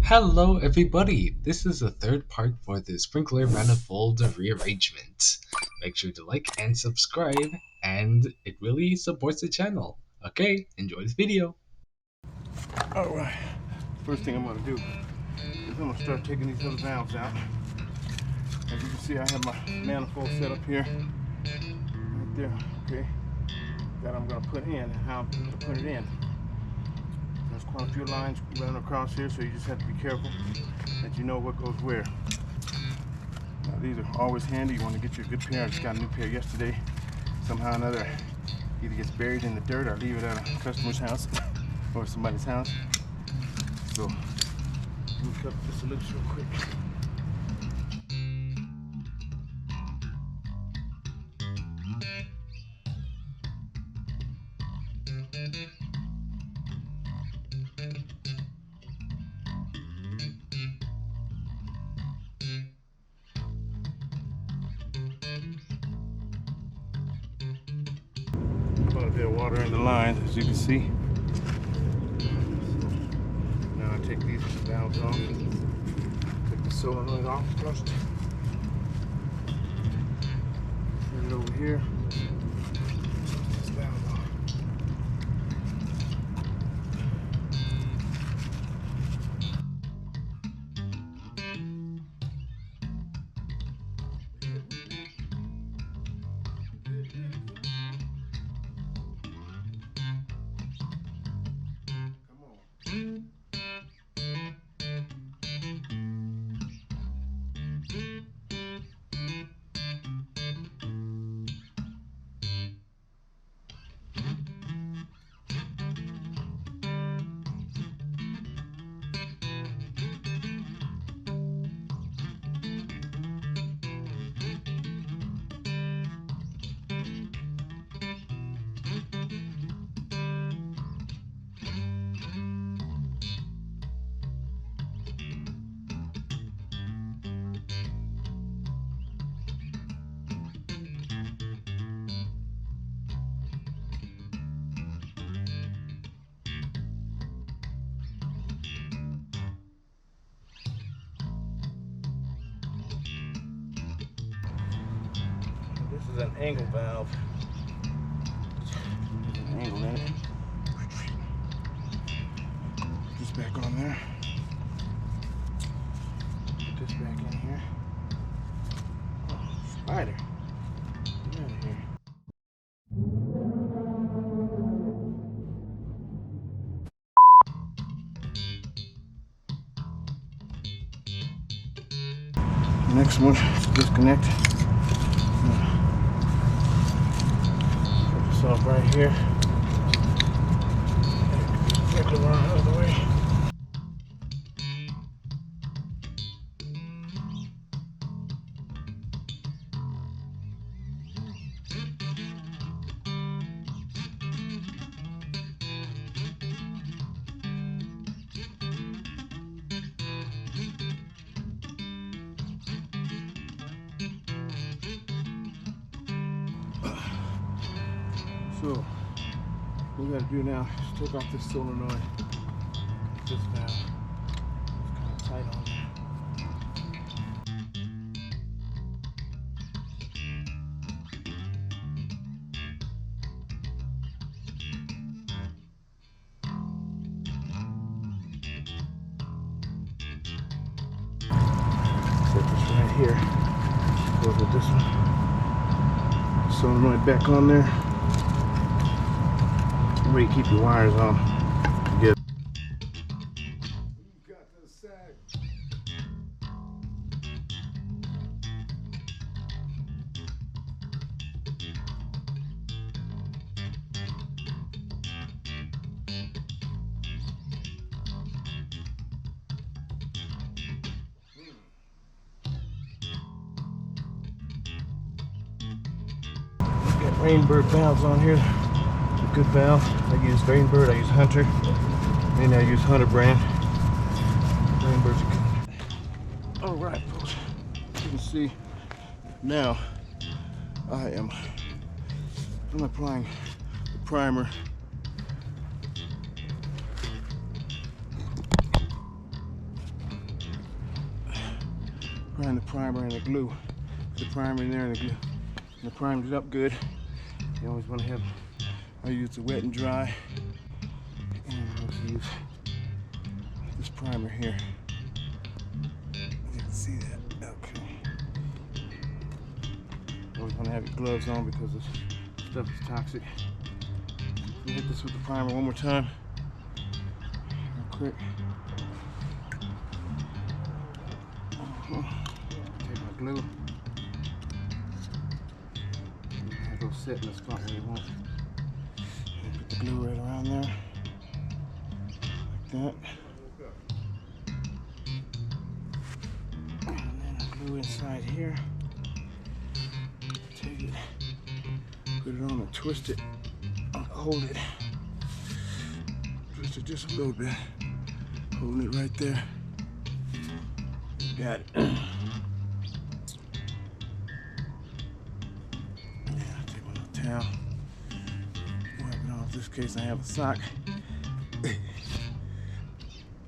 Hello everybody, this is the third part for the sprinkler manifold rearrangement. Make sure to like and subscribe, and it really supports the channel. Okay, enjoy this video. Alright, first thing I'm going to do is I'm going to start taking these other valves out. As you can see, I have my manifold set up here, right there, okay, that I'm going to put in and how I'm going to put it in. There's quite a few lines running across here, so you just have to be careful that you know what goes where. Now, these are always handy. You want to get you a good pair. I just got a new pair yesterday. Somehow or another, either gets buried in the dirt or leave it at a customer's house or somebody's house. So, we'll cut this loose real quick. Quite a bit of water in the line, as you can see. Now I take these valves off. Take the solenoid off first. Put it over here. This valve off. This is an angle valve. There's an angle in it. Put this back on there. Put this back in here. Oh, spider. Get out of here. Next one, disconnect. Put this off right here. Get the line out of the way. So, what we gotta do now is take off this solenoid. This valve. It's kind of tight on there. Set this right here. Goes with this one. Solenoid back on there. Where you keep your wires on. Get. You got the sag. Got Rainbird valves on here. Good valve. I use Rainbird, I use Hunter, and I use Hunter brand. Rainbird's good. Alright folks, you can see now I'm applying the primer. applying the primer and the glue. Put the primer in there and the glue. And the primer's up good. You always want to have, I use the wet and dry. And I'm going to use this primer here. You can see that. Okay. You always want to have your gloves on because this stuff is toxic. So hit this with the primer one more time. Real quick. Take my glue. I go sit in the spot where you want. And put the glue right around there. Like that. And then I glue inside here. Take it, put it on and twist it. Hold it. Twist it just a little bit. Holding it right there. Got it. Yeah, take my little towel. Wipe it off. In this case, I have a sock.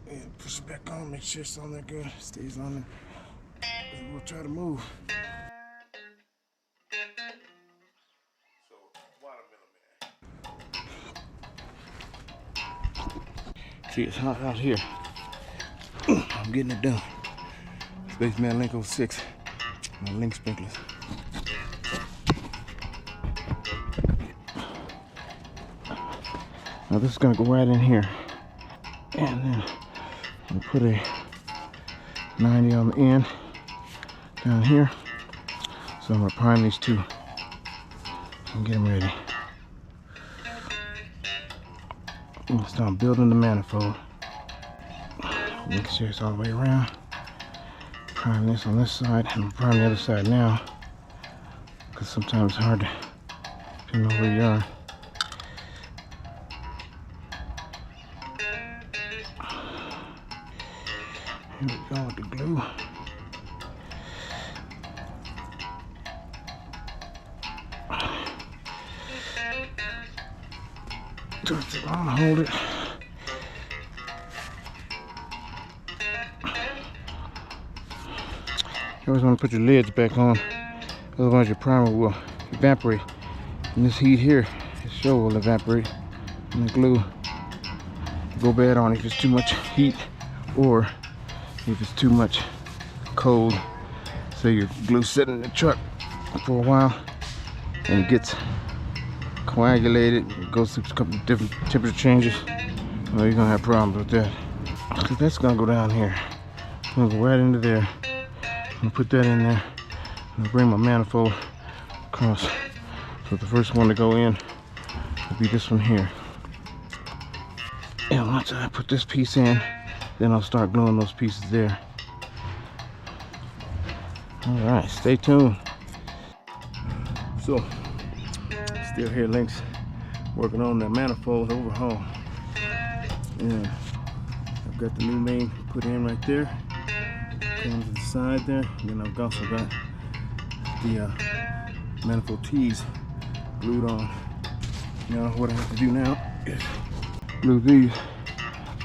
And push it back on. Make sure it's on there good. Stays on there. And we'll try to move. See, it's hot out here. I'm getting it done. Spaceman Link 06, my link sprinklers. Now this is gonna go right in here. And then I'm gonna put a 90 on the end down here. So I'm gonna prime these two and get them ready. I'm gonna start building the manifold. Make sure it's all the way around. Prime this on this side and prime the other side now, because sometimes it's hard to know where you are. Here we go with the glue. Twist it on, hold it. You always want to put your lids back on, otherwise your primer will evaporate. And this heat here, it sure will evaporate. And the glue go bad on if it's too much heat or if it's too much cold. Say your glue sitting in the truck for a while and it gets coagulated, it goes through a couple of different temperature changes. Well, you're gonna have problems with that. So that's gonna go down here. I'm gonna go right into there. I'm gonna put that in there. I'm gonna bring my manifold across. So the first one to go in will be this one here. And once I put this piece in, then I'll start gluing those pieces there. All right, stay tuned. So, still here, Links, working on that manifold overhaul. And I've got the new main put in right there. Comes to the side there. And then I've also got the manifold tees glued on. Now what I have to do now is glue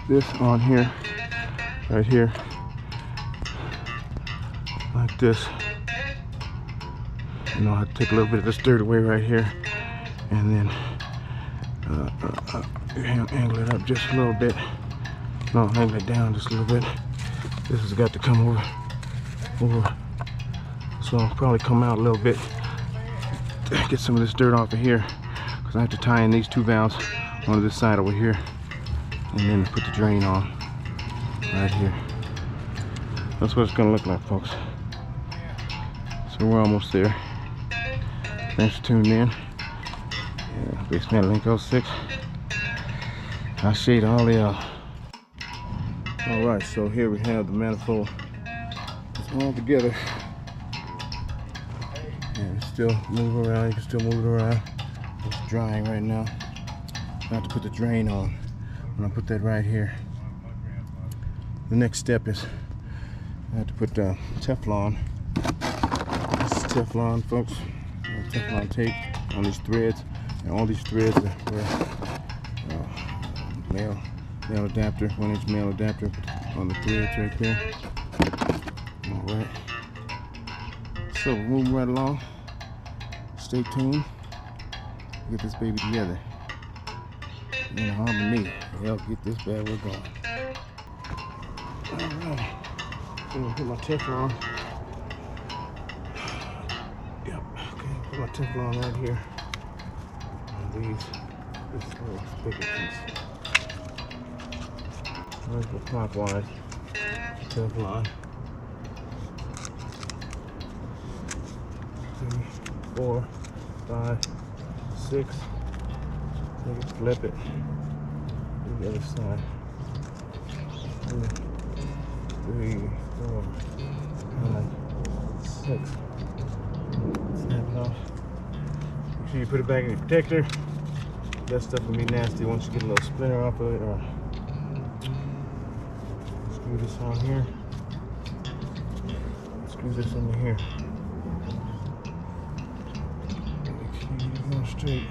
this on here, right here, like this. And I'll have to take a little bit of this dirt away right here, and then angle it up just a little bit. No, angle it down just a little bit. This has got to come over. So I'll probably come out a little bit, get some of this dirt off of here, because I have to tie in these two valves onto this side over here, and then put the drain on right here. That's what it's gonna look like, folks. So we're almost there. Thanks for tuning in. Basement Link 06. I shade all y'all. Alright, so here we have the manifold. It's all together. And it's still moving around. You can still move it around. It's drying right now. I have to put the drain on. I'm gonna put that right here. The next step is I have to put Teflon. This is Teflon, folks. Teflon tape on these threads, and all these threads are male adapter, 1-inch male adapter on the threads right there. All right, So we're moving right along. Stay tuned. Get this baby together in harmony. Help get this bad boy going. Alright. I'm gonna put my Teflon. Yep. Okay. Put my Teflon right here. On these. This little bigger piece. Let's go clockwise. Teflon. 3, 4, 5, 6. Take it, flip it. Do the other side. 2, 3, 4, 5, 6. Snap it off. Make sure you put it back in your protector. That stuff can be nasty once you get a little splinter off of it. Or screw this on here. Screw this into here. Make sure you get it going straight.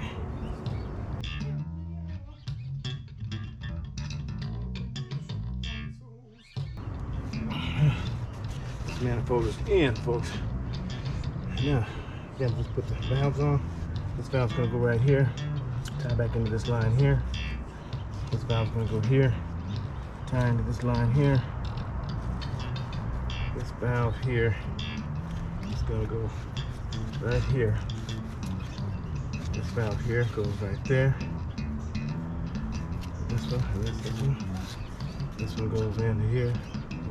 This manifold is in, folks. Now, again, just put the valves on. This valve's gonna go right here. Tie back into this line here. This valve's gonna go here. Tie into this line here. This valve here is gonna go right here. This valve here goes right there. This one, and this one. This one goes into here,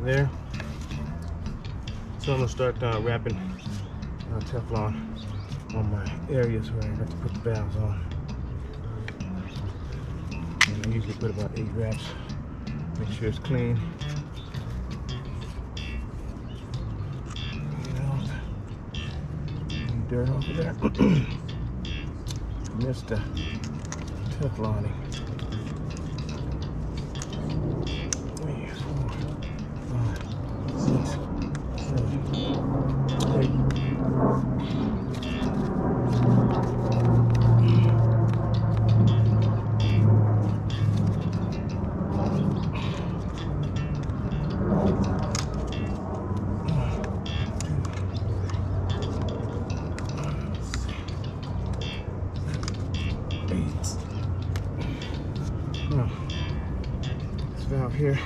there. So I'm gonna start wrapping Teflon on my areas where I have to put the valves on. And I usually put about 8 wraps. Make sure it's clean. Any dirt off of there. Missed the Tefloning. 3, 4, 5, 6, 7, 8. Now, this valve here,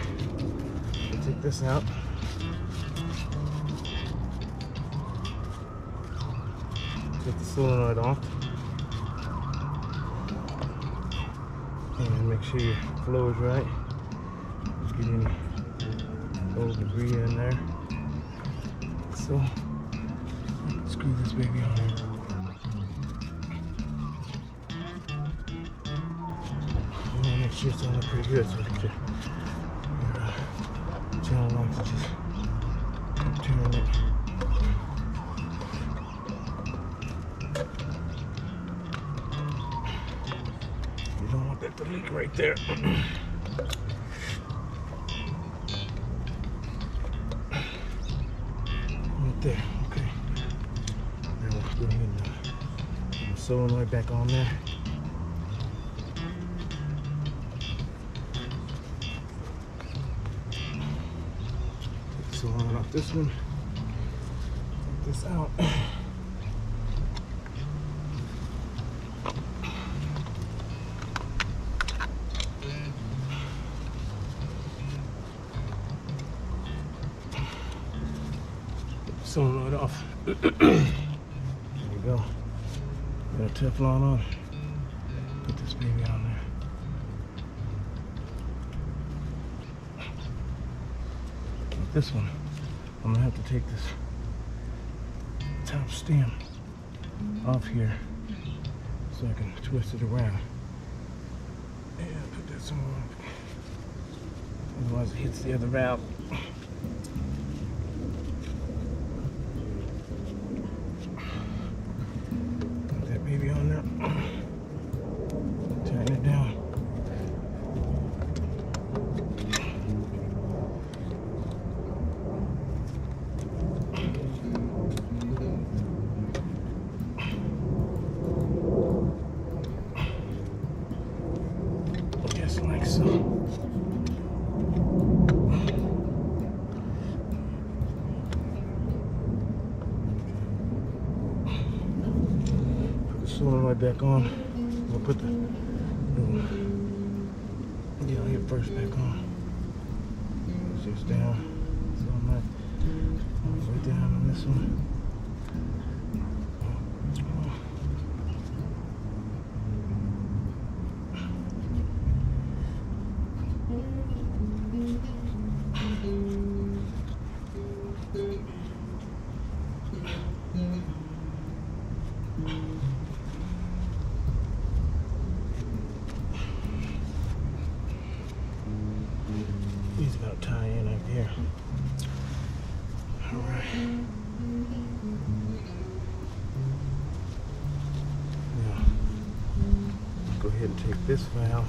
I'll take this out. Take the solenoid off. And make sure your flow is right. Just get any old debris in there. So, screw this baby on there. Make sure it's on there pretty good so you get your channel locks and just keep turning it. You don't want that to leak right there. Right there, okay. Now let's go ahead and put the solenoid back on there. So on off this one, take this out. Put the solenoid off. There we go. Got a Teflon on. Put this baby on there. This one, I'm gonna have to take this top stem off here so I can twist it around and put that somewhere. Otherwise it hits the other valve. Put that baby on there. Tighten it down. Like so. solenoid back on. We'll put the yellow here first back on. It's just down. Solenoid all the way down on this one. He's gonna tie in up here. All right. Now, let's go ahead and take this valve.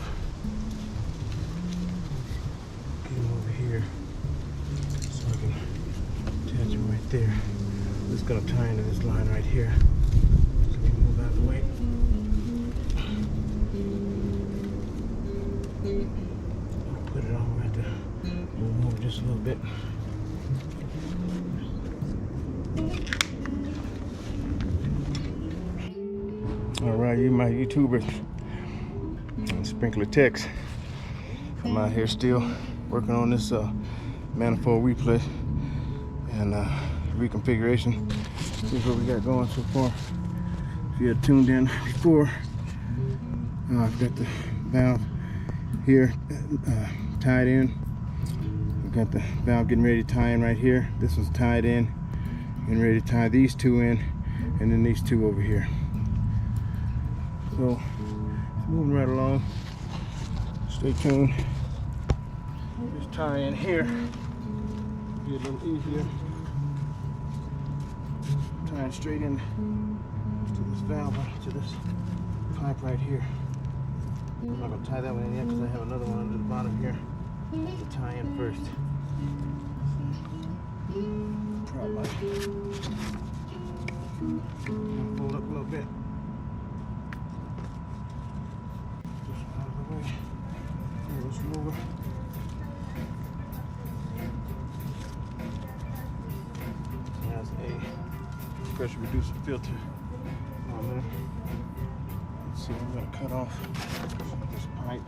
Get him over here so I can attach him right there. This is gonna tie into this line right here. So we can move out of the way. Put it on right there. We'll move just a little bit. All right, you my YouTubers, Sprinkler Techs. I'm out here still working on this manifold replay and reconfiguration. Here's what we got going so far. If you had tuned in before, I've got the valve here tied in. We've got the valve getting ready to tie in right here. This one's tied in, getting ready to tie these two in, and then these two over here. So it's moving right along. Stay tuned. Just tie in here. Be a little easier. Tying straight in to this valve, to this pipe right here. I'm not going to tie that one in yet because I have another one under the bottom here to tie in first. Probably fold up a little bit. Just out of the way. Let's move it. Has a pressure reducer filter on there. Let's see, I'm going to cut off this pipe.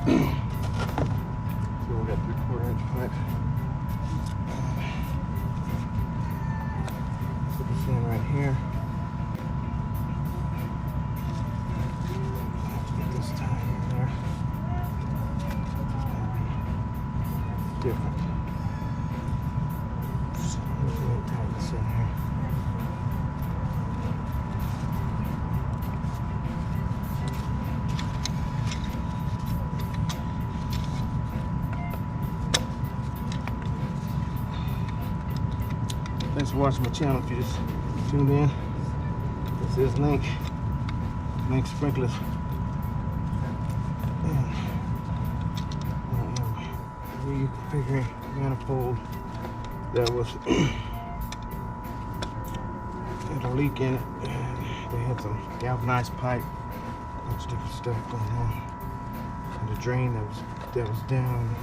So we got 3/4 inch pipe. Put this in right here. Get this tie in there. Different. So I'm just going to tie this in here. Thanks for watching my channel. If you just tuned in, this is Link Sprinklers. And I am reconfiguring manifold that was had a leak in it. And they had some galvanized pipe, bunch of different stuff going on. And the drain that was down,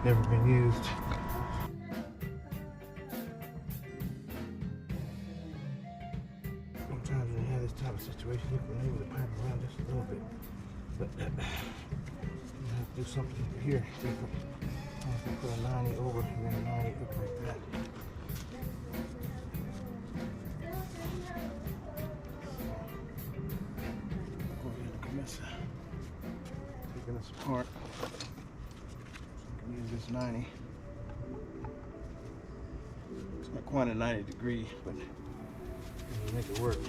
never been used. Sometimes when you have this type of situation, you can move the pipe around just a little bit. But you have to do something here different. I have to put a 90 over and then a 90 up like that. Go ahead and commence taking this apart. So I can use this 90. It's not quite a 90 degree, but you make it work.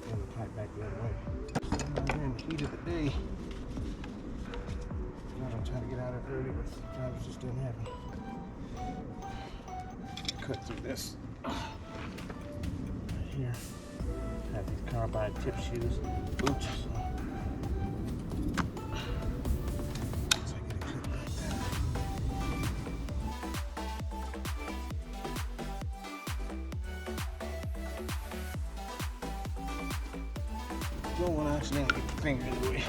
Turn the pipe back the other way. So in the heat of the day, I'm trying to get out of it early, but sometimes it just doesn't happen. Cut through this right here. Have these carbide tip shoes, boots. So I get a clip like that. Don't want to accidentally get the finger in the way.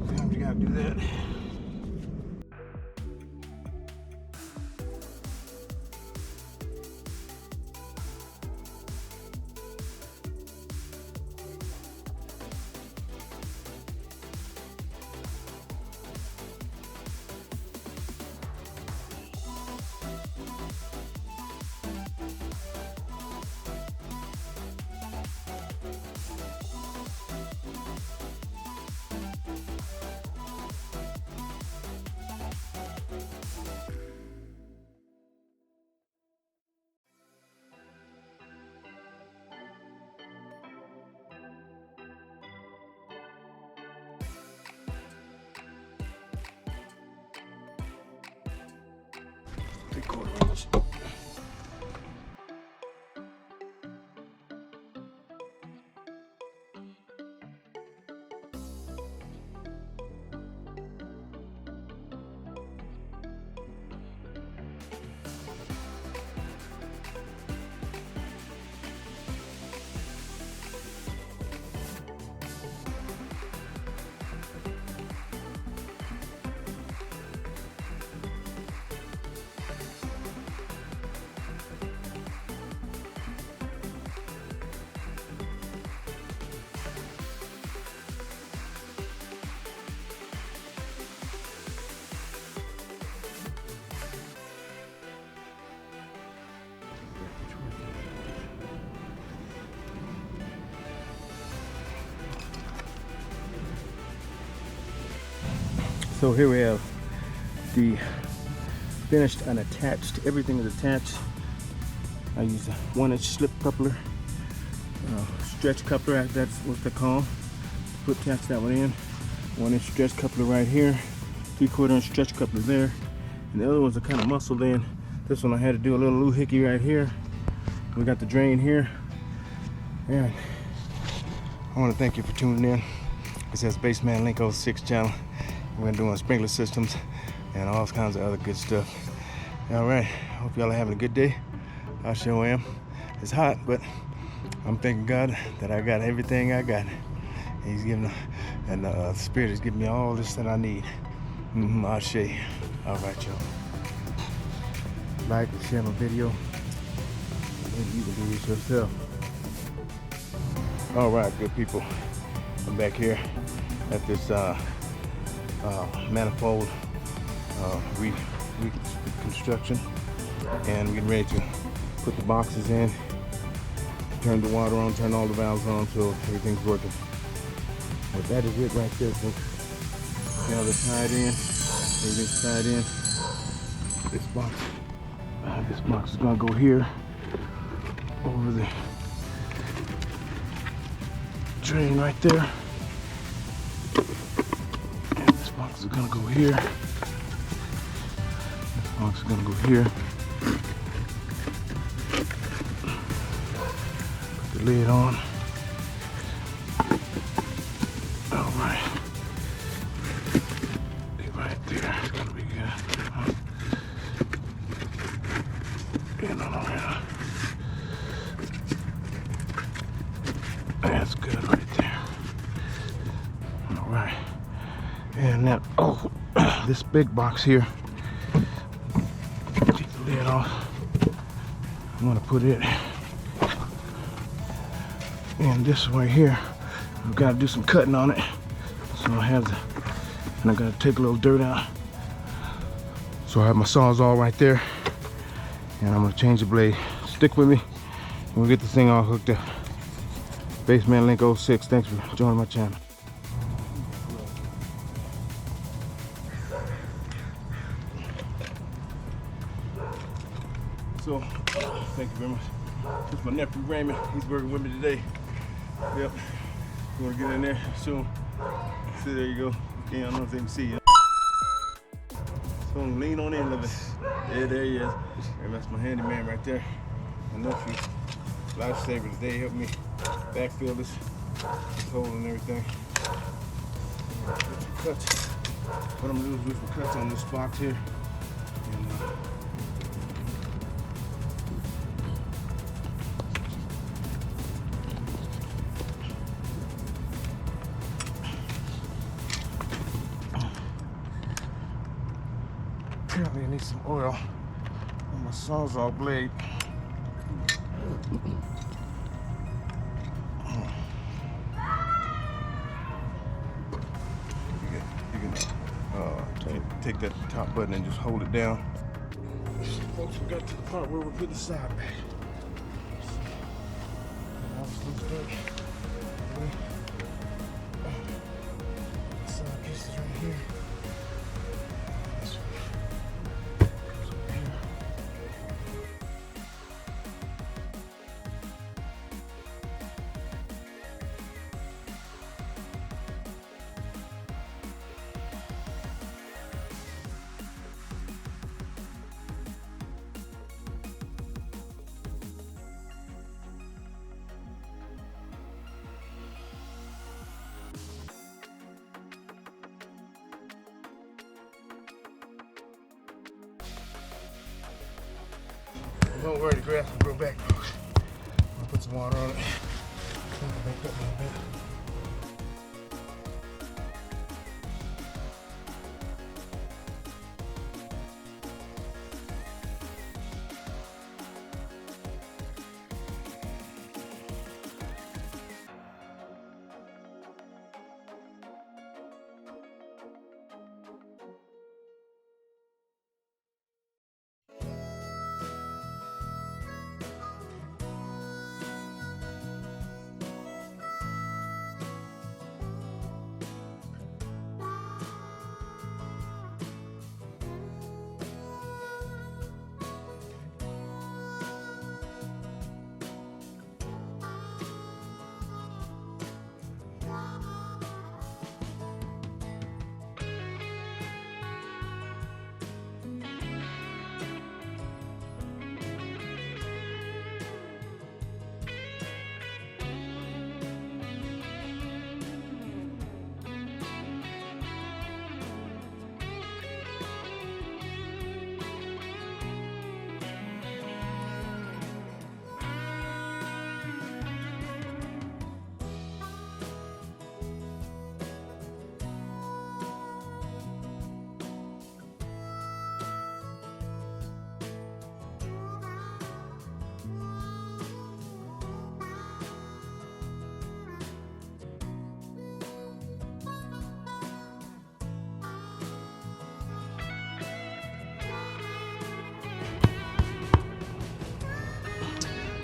Sometimes you gotta do that. Three-quarter inch. So here we have the finished and attached. Everything is attached. I use a 1-inch slip coupler, stretch coupler, that's what they call. Attach that one in. 1-inch stretch coupler right here. 3/4 inch stretch coupler there. And the other ones are kind of muscled in. This one I had to do a little loohickey right here. We got the drain here. And I want to thank you for tuning in. It says Baseman Link 06 channel. We're doing sprinkler systems and all kinds of other good stuff. All right, hope y'all are having a good day. I sure am. It's hot, but I'm thanking God that I got everything I got. He's giving, and the Spirit is giving me all this that I need. I'll show you. All right, y'all. Like and share my video. Maybe you can do this yourself. All right, good people. I'm back here at this manifold reconstruction, and we're getting ready to put the boxes in, turn the water on, turn all the valves on so everything's working. But that is it right there. So now they're tied in, everything's tied in. This box is gonna go here over the drain right there. This box is gonna go here. This box is gonna go here. Put the lid on. All right. Right there. It's gonna be good. And on around. That's good right there. All right. And now, this big box here. Take the lid off. I'm gonna put it in this right here. I've got to do some cutting on it. So I have the, and I got to take a little dirt out. So I have my Sawzall right there. And I'm gonna change the blade. Stick with me, and we'll get this thing all hooked up. Baseman Link 06, thanks for joining my channel. So, thank you very much. This is my nephew Raymond. He's working with me today. Yep. You wanna get in there soon? See, there you go. Okay, I don't know if they can see you. So lean on in a little bit. Yeah, there he is. And that's my handyman right there. My nephew. Lifesaver today, helped me backfill this hole and everything. Cut. what I'm gonna do is some cuts on this box here. And, apparently I need some oil on my Sawzall blade. You can take that top button and just hold it down. Folks, we got to the part where we put the side back. Now it's loosed up. Side pieces right here. This one goes over here. Don't worry, the grass will grow back, folks. I'll put some water on it. Clean it back up a little bit.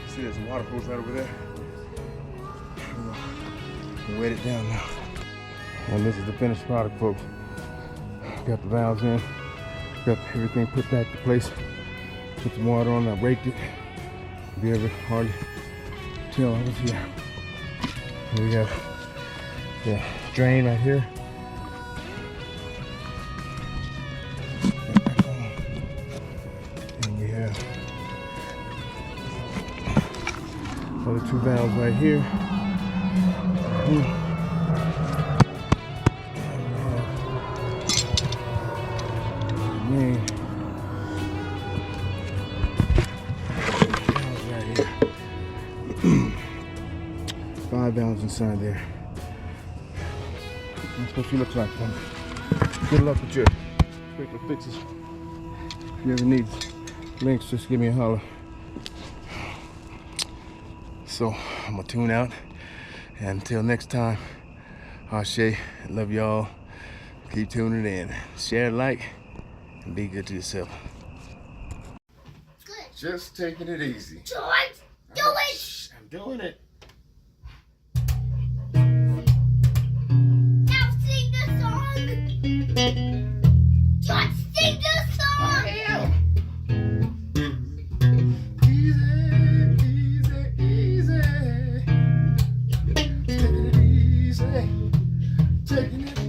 See, there's a water hose right over there. We'll wet it down now. And this is the finished product, folks. Got the valves in, got everything put back to place. Put some water on, I raked it. Be able to hardly tell I was here. Here we have the drain right here. And we have other two valves right here. Main valves right here. 5 valves inside there. That's what she looks like. Good luck with your sprinkler fixes. If you ever need links, just give me a holler. So I'm gonna tune out, and until next time, Ashe, love y'all. Keep tuning in. Share, like, and be good to yourself. Good. Just taking it easy. George, do it. I'm doing it. Now sing the song. George, sing the song. Taking it